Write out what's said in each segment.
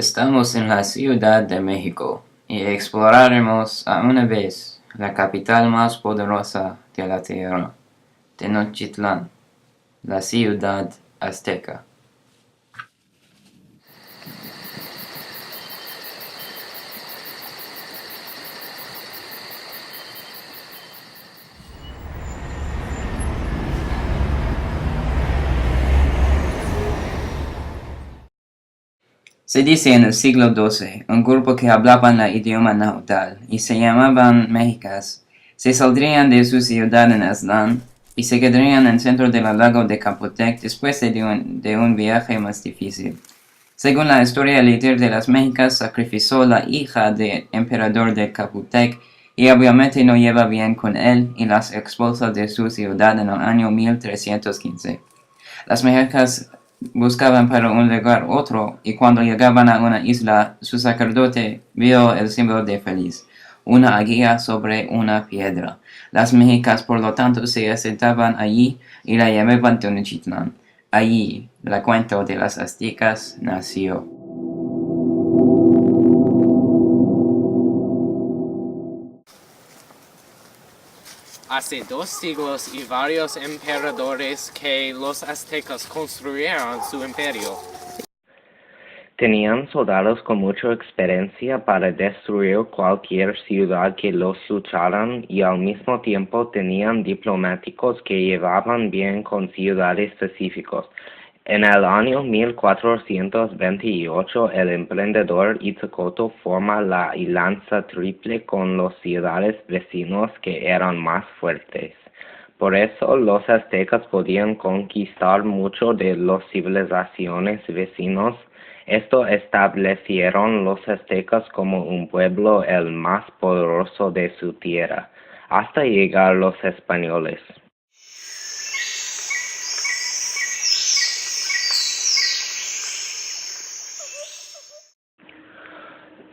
Estamos en la Ciudad de México y exploraremos a una vez la capital más poderosa de la Tierra, Tenochtitlán, la ciudad azteca. Se dice en el siglo XII, un grupo que hablaban el idioma náhuatl y se llamaban mexicas, se saldrían de su ciudad en Aztlán y se quedarían en el centro del lago de Capotec después de un viaje más difícil. Según la historia, el líder de las mexicas sacrificó la hija del emperador de Capotec y obviamente no lleva bien con él y las expulsa de su ciudad en el año 1315. Las mexicas buscaban para un lugar otro, y cuando llegaban a una isla, su sacerdote vio el símbolo de Feliz, una águila sobre una piedra. Las mexicas, por lo tanto, se asentaban allí y la llamaban Tenochtitlán. Allí, el cuento de las aztecas nació. Hace 2 siglos y varios emperadores que los aztecas construyeron su imperio. Tenían soldados con mucha experiencia para destruir cualquier ciudad que los lucharan y al mismo tiempo tenían diplomáticos que llevaban bien con ciudades pacíficos. En el año 1428 el emperador Itzcoatl forma la alianza triple con las ciudades vecinos que eran más fuertes. Por eso los aztecas podían conquistar mucho de las civilizaciones vecinos. Esto establecieron los aztecas como un pueblo el más poderoso de su tierra, hasta llegar los españoles.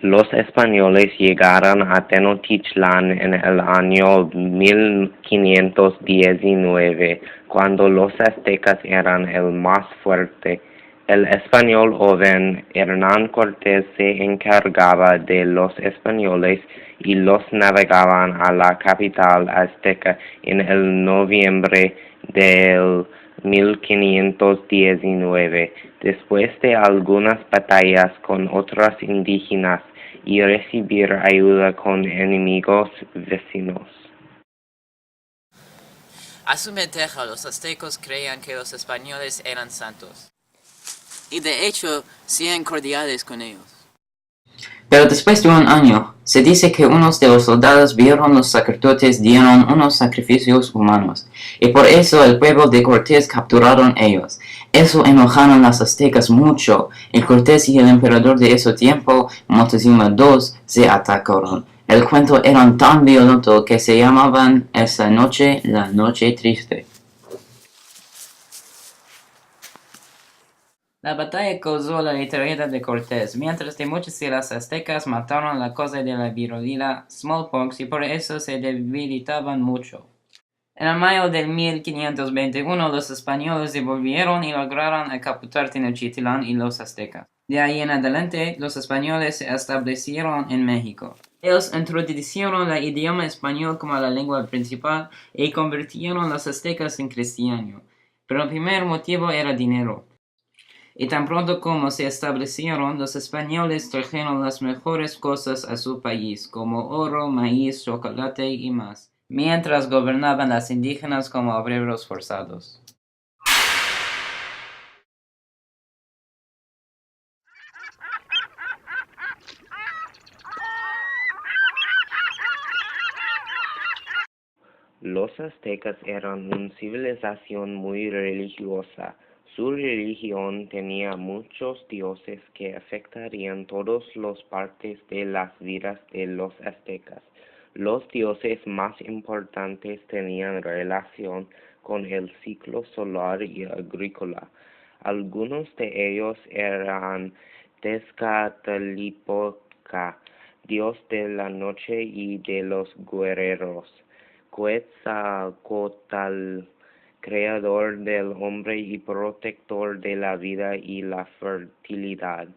Los españoles llegaron a Tenochtitlán en el año 1519, cuando los aztecas eran el más fuerte. El español joven Hernán Cortés se encargaba de los españoles y los navegaban a la capital azteca en el noviembre del 1519, después de algunas batallas con otros indígenas y recibir ayuda con enemigos vecinos. A su ventaja, los aztecos creían que los españoles eran santos, y de hecho, sean cordiales con ellos. Pero después de un año, se dice que unos de los soldados vieron los sacerdotes dieron unos sacrificios humanos, y por eso el pueblo de Cortés capturaron ellos. Eso enojaron las aztecas mucho, y Cortés y el emperador de ese tiempo, Moctezuma II, se atacaron. El cuento era tan violento que se llamaban esa noche la Noche Triste. La batalla causó la retirada de Cortés, mientras que muchos de los aztecas mataron la causa de la viruela smallpox y por eso se debilitaban mucho. En el mayo de 1521 los españoles devolvieron y lograron capturar Tenochtitlán y los aztecas. De ahí en adelante, los españoles se establecieron en México. Ellos introdujeron el idioma español como la lengua principal y convirtieron los aztecas en cristianos. Pero el primer motivo era dinero. Y tan pronto como se establecieron, los españoles trajeron las mejores cosas a su país, como oro, maíz, chocolate y más, mientras gobernaban las indígenas como obreros forzados. Los aztecas eran una civilización muy religiosa. Su religión tenía muchos dioses que afectarían todas las partes de las vidas de los aztecas. Los dioses más importantes tenían relación con el ciclo solar y agrícola. Algunos de ellos eran Tezcatlipoca, dios de la noche y de los guerreros; Quetzalcóatl, creador del hombre y protector de la vida y la fertilidad;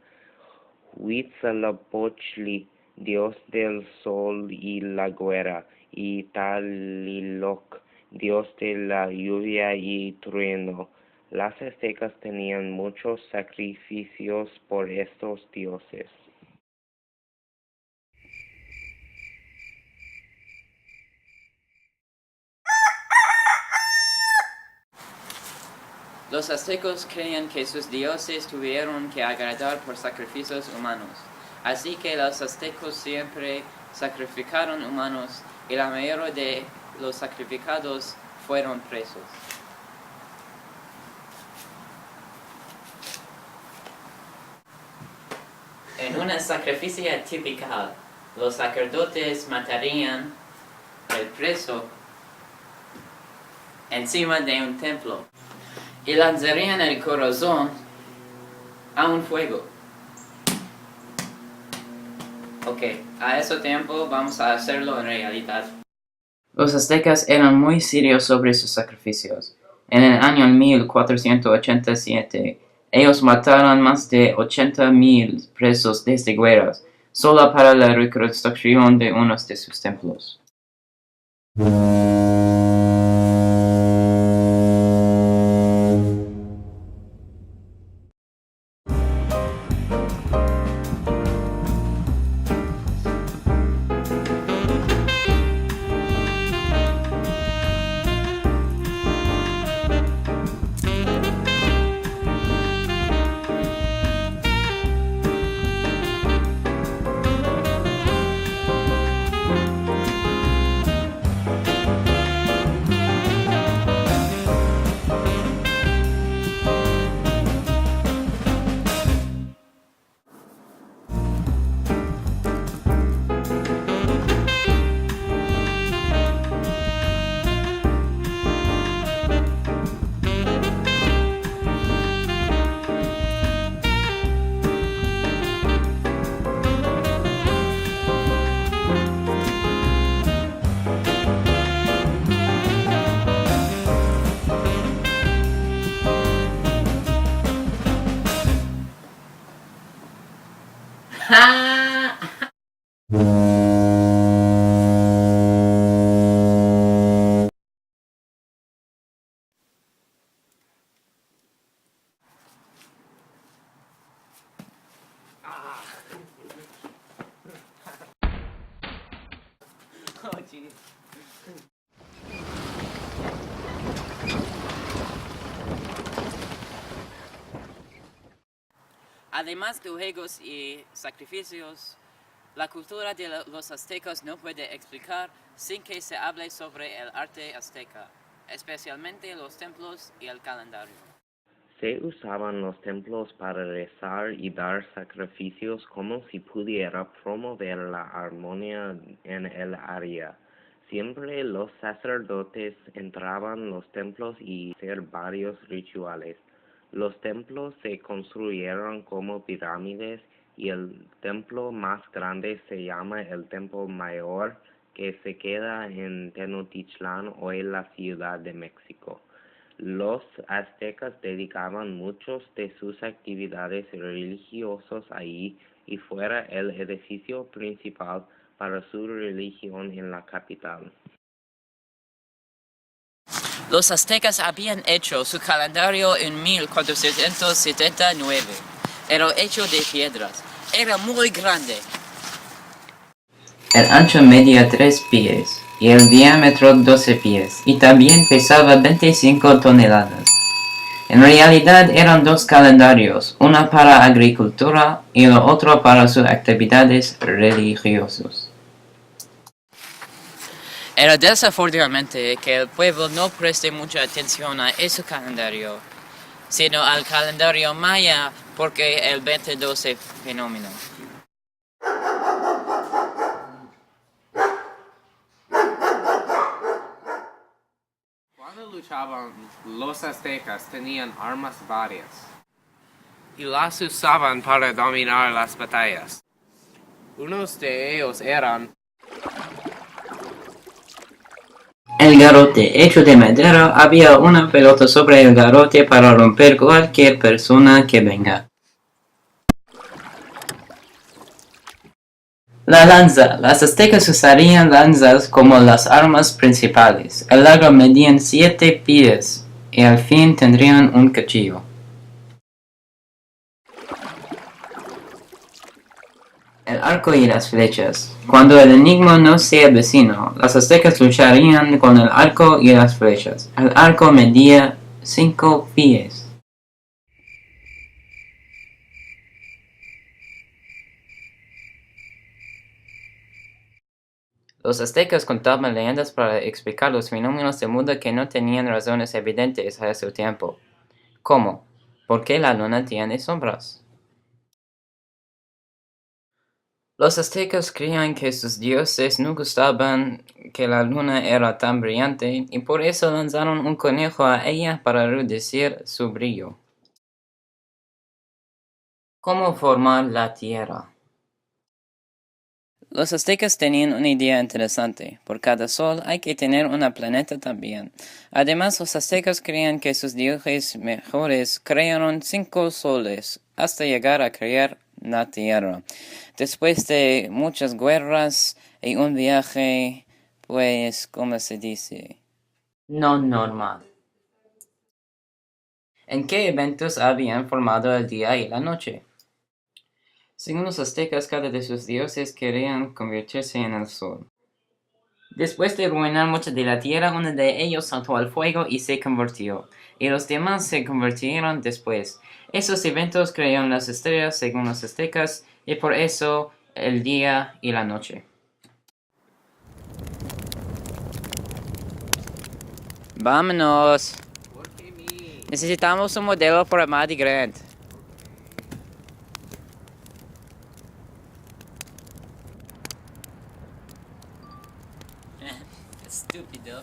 Huitzilopochtli, dios del sol y la guerra, y Tlaloc, dios de la lluvia y trueno. Las aztecas tenían muchos sacrificios por estos dioses. Los aztecos creían que sus dioses tuvieron que agradar por sacrificios humanos, así que los aztecos siempre sacrificaron humanos y la mayoría de los sacrificados fueron presos. En una sacrificio típica, los sacerdotes matarían al preso encima de un templo y lanzarían el corazón a un fuego. Ok, a ese tiempo vamos a hacerlo en realidad. Los aztecas eran muy serios sobre sus sacrificios. En el año 1487, ellos mataron más de 80,000 presos desde guerras, solo para la reconstrucción de uno de sus templos. Además de juegos y sacrificios, la cultura de los aztecas no puede explicar sin que se hable sobre el arte azteca, especialmente los templos y el calendario. Se usaban los templos para rezar y dar sacrificios como si pudiera promover la armonía en el área. Siempre los sacerdotes entraban en los templos y hacían varios rituales. Los templos se construyeron como pirámides y el templo más grande se llama el Templo Mayor, que se queda en Tenochtitlán, hoy la Ciudad de México. Los aztecas dedicaban muchos de sus actividades religiosas ahí y fuera el edificio principal para su religión en la capital. Los aztecas habían hecho su calendario en 1479. Era hecho de piedras. Era muy grande. El ancho medía 3 pies y el diámetro 12 pies, y también pesaba 25 toneladas. En realidad eran 2 calendarios, uno para agricultura y el otro para sus actividades religiosas. Era desafortunadamente que el pueblo no preste mucha atención a ese calendario, sino al calendario maya porque el 2012 fenómeno. Cuando luchaban, los aztecas tenían armas varias y las usaban para dominar las batallas. Unos de ellos eran El garrote, hecho de madera, había una pelota sobre el garrote para romper cualquier persona que venga. La lanza. Las aztecas usarían lanzas como las armas principales. El largo medían 7 pies y al fin tendrían un cuchillo. El arco y las flechas. Cuando el enemigo no sea vecino, los aztecas lucharían con el arco y las flechas. El arco medía 5 pies. Los aztecas contaban leyendas para explicar los fenómenos del mundo que no tenían razones evidentes a su tiempo. ¿Cómo? ¿Por qué la luna tiene sombras? Los aztecas creían que sus dioses no gustaban que la luna era tan brillante y por eso lanzaron un conejo a ella para reducir su brillo. ¿Cómo formar la Tierra? Los aztecas tenían una idea interesante. Por cada sol hay que tener un planeta también. Además, los aztecas creían que sus dioses mejores crearon 5 soles hasta llegar a crear la Tierra. Después de muchas guerras y un viaje, pues, ¿cómo se dice? No normal. ¿En qué eventos habían formado el día y la noche? Según los aztecas, cada de sus dioses querían convertirse en el sol. Después de ruinar mucho de la tierra, uno de ellos saltó al fuego y se convirtió, y los demás se convirtieron después. Esos eventos crearon las estrellas según los aztecas, y por eso el día y la noche. Vámonos. Necesitamos un modelo para Maddie Grant. Estúpido.